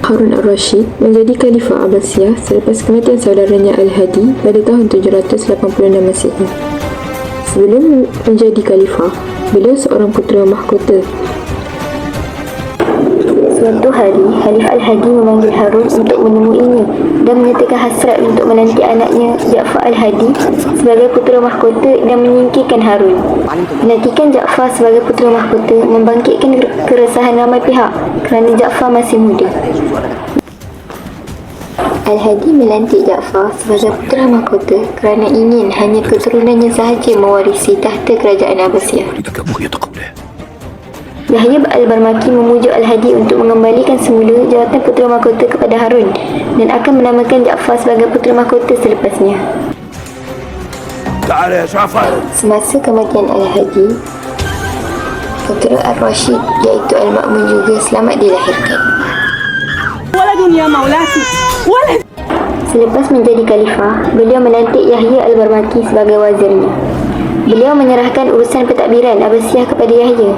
Harun al-Rashid menjadi Khalifah Abbasiyah selepas kematian saudaranya Al-Hadi pada tahun 786 Masehi. Sebelum menjadi Khalifah, beliau seorang putera mahkota. Suatu hari, Khalifah Al-Hadi memanggil Harun untuk menemuinya dan menyatakan hasrat untuk menanti anaknya Ja'far Al-Hadi sebagai putera mahkota dan menyingkirkan Harun. Menantikan Ja'far sebagai putera mahkota membangkitkan keresahan ramai pihak kerana Ja'far masih muda. Al-Hadi melantik Ja'far sebagai putera mahkota kerana ingin hanya keturunannya sahaja mewarisi tahta kerajaan Abbasiyah. Yahya al-Barmaki memujuk Al-Hadi untuk mengembalikan semula jawatan putera mahkota kepada Harun dan akan menamakan Ja'far sebagai putera mahkota selepasnya. Semasa kematian Al-Hadi, putera Al-Rashid iaitu Al-Ma'mun juga selamat dilahirkan. Selepas menjadi khalifah, beliau melantik Yahya al-Barmaki sebagai wazirnya. Beliau menyerahkan urusan pentadbiran Abbasiyah kepada Yahya.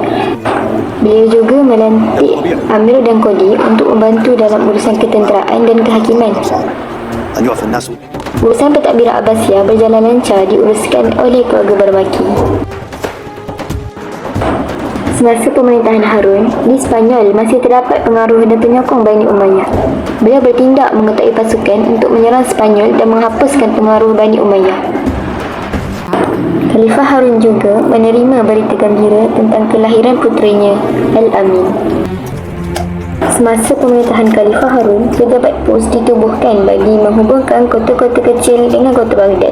Beliau juga melantik Amir dan Qadi untuk membantu dalam urusan ketenteraan dan kehakiman. Urusan pentadbiran Abbasiyah berjalan lancar diuruskan oleh keluarga Barmaki. Semasa pemerintahan Harun, di Spanyol masih terdapat pengaruh dan penyokong Bani Umayyah. Beliau bertindak mengetahui pasukan untuk menyerang Spanyol dan menghapuskan pengaruh Bani Umayyah. Khalifah Harun juga menerima berita gembira tentang kelahiran puterinya Al-Amin. Semasa pemerintahan Khalifah Harun, pejabat pos ditubuhkan bagi menghubungkan kota-kota kecil dengan kota Baghdad.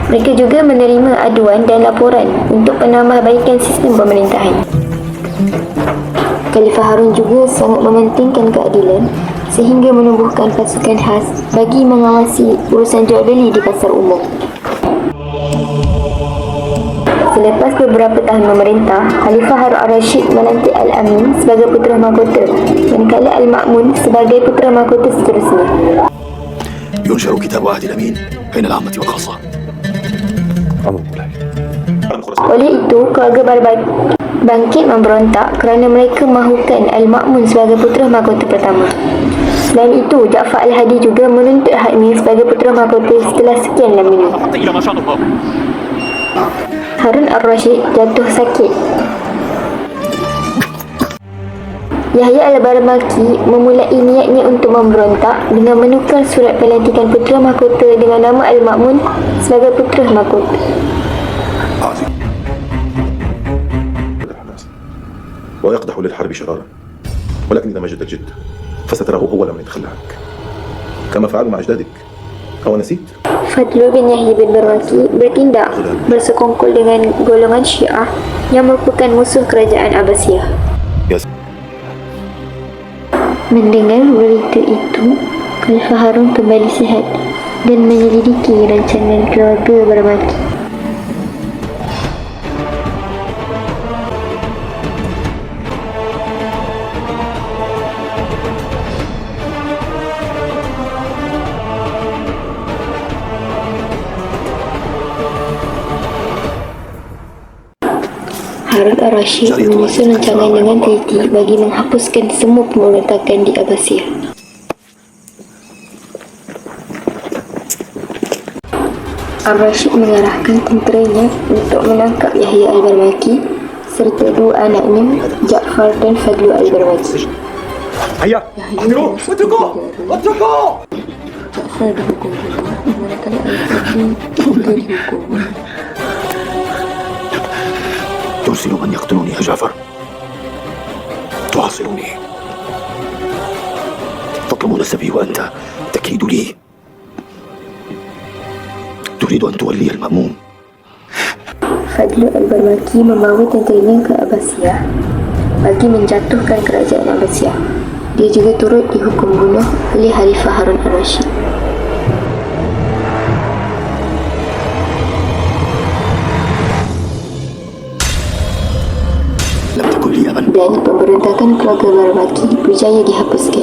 Mereka juga menerima aduan dan laporan untuk penambahbaikan sistem pemerintahan. Khalifah Harun juga sangat mementingkan keadilan sehingga menubuhkan pasukan khas bagi mengawasi urusan jual beli di pasar umum. Selepas beberapa tahun memerintah, Khalifah Harun al-Rashid melantik Al-Amin sebagai putera mahkota dan Khalifah Al-Ma'mun sebagai putera mahkota seterusnya. ينشر كتاب عهد الأمين بين العامة والخاصة. Oleh itu, keluarga bangkit memberontak kerana mereka mahukan Al-Ma'mun sebagai putera mahkota pertama. Selain itu, Ja'far Al-Hadi juga menuntut haknya sebagai putera mahkota setelah sekian lamanya. Harun al-Rashid jatuh sakit. Yahya al-Barmaki memulai niatnya untuk memberontak dengan menukar surat pelantikan putera mahkota dengan nama Al-Ma'mun sebagai putera mahkota. ويقدح للحرب شرارا ولكن إذا ما جد الجد فستراه أول من يتخلى عنك كما فعلوا مع أجدادك أو نسيت؟ Fadlu bin Yahya bin Barmaki bertindak bersekongkol dengan golongan Syiah yang merupakan musuh kerajaan Abbasiyah. Mendengar berita itu, Khalifah Harun kembali sihat dan menyelidiki rancangan keluarga Barmaki. Harun al-Rashid menyusun rancangan dengan teliti bagi menghapuskan semua pemberontakan di Abbasiyah. Al-Rashid mengarahkan tenteranya untuk menangkap Yahya al-Barmaki serta dua anaknya, Ja'far dan Fadlu al-Barmaki. هيا احضروا اتركوا Ja'far dihukum bunuh, manakala Al-Fadlu tidak dihukum. ترسل من يقتلني يا جعفر، تحاصرني، تطلب نسبي وأنت تكيد لي، تريد أن تولي المأمون. Fadlu al-Barmaki membawa tenteranya ke Abbasiyah bagi menjatuhkan kerajaan Abbasiyah. Dia juga turut dihukum bunuh oleh Khalifah Harun al-Rashid. Dan pemberontakan keluarga Barmaki berjaya dihapuskan.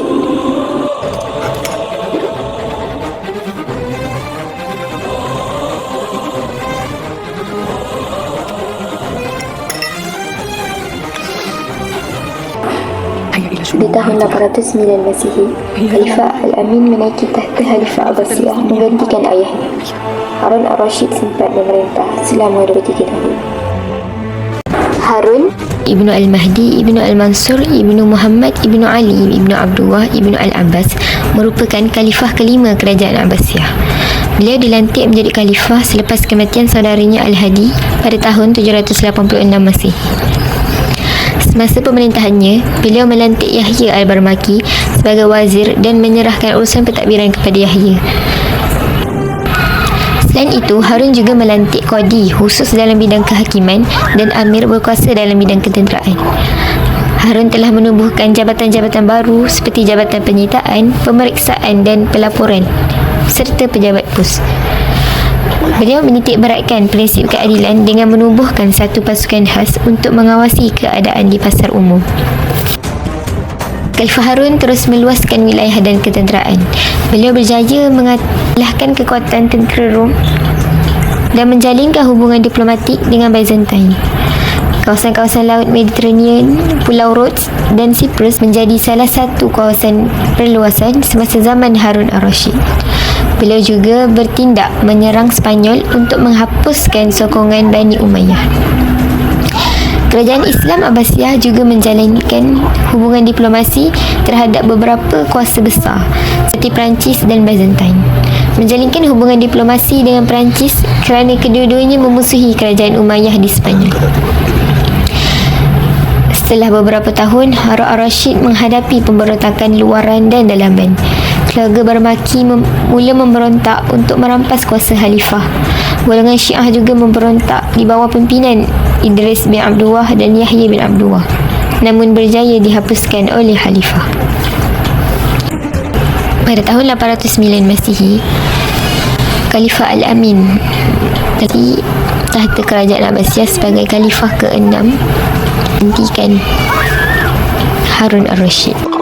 Di tahun 809 Masihi, Khalifah Al-Amin menaiki tahta Khalifah Abbasiyah menggantikan ayahnya. Harun Ar-Rasyid sempat memerintah selama 23 tahun. Harun Ibnu Al-Mahdi, Ibnu Al-Mansur, Ibnu Muhammad, Ibnu Ali, Ibnu Abdullah, Ibnu Al-Abbas merupakan khalifah kelima kerajaan Abbasiyah. Beliau dilantik menjadi khalifah selepas kematian saudaranya Al-Hadi pada tahun 786 Masihi. Semasa pemerintahannya, beliau melantik Yahya Al-Barmaki sebagai wazir dan menyerahkan urusan pentadbiran kepada Yahya. Selain itu, Harun juga melantik Qadi khusus dalam bidang kehakiman dan Amir berkuasa dalam bidang ketenteraan. Harun telah menubuhkan jabatan-jabatan baru seperti Jabatan Penyitaan, Pemeriksaan dan Pelaporan serta Pejabat Pos. Beliau menitik beratkan prinsip keadilan dengan menubuhkan satu pasukan khas untuk mengawasi keadaan di pasar umum. Khalifah Harun terus meluaskan wilayah dan ketenteraan. Beliau berjaya mengalahkan kekuatan tentera Rom dan menjalinkan hubungan diplomatik dengan Byzantine. Kawasan-kawasan Laut Mediterranean, Pulau Rhodes dan Cyprus menjadi salah satu kawasan perluasan semasa zaman Harun Ar-Rasyid. Beliau juga bertindak menyerang Spanyol untuk menghapuskan sokongan Bani Umayyah. Kerajaan Islam Abbasiyah juga menjalankan hubungan diplomasi terhadap beberapa kuasa besar seperti Perancis dan Byzantine. Menjalinkan hubungan diplomasi dengan Perancis kerana kedua-duanya memusuhi kerajaan Umayyah di Sepanyol. Setelah beberapa tahun, Harun Ar-Rasyid menghadapi pemberontakan luaran dan dalaman. Keluarga Barmaki mula memberontak untuk merampas kuasa khalifah. Golongan Syiah juga memberontak di bawah pimpinan Idris bin Abdullah dan Yahya bin Abdullah, namun berjaya dihapuskan oleh khalifah. Pada tahun 809 Masihi, Khalifah Al-Amin dari tahta kerajaan Abbasiyah sebagai khalifah ke-6 hentikan Harun Ar-Rasyid.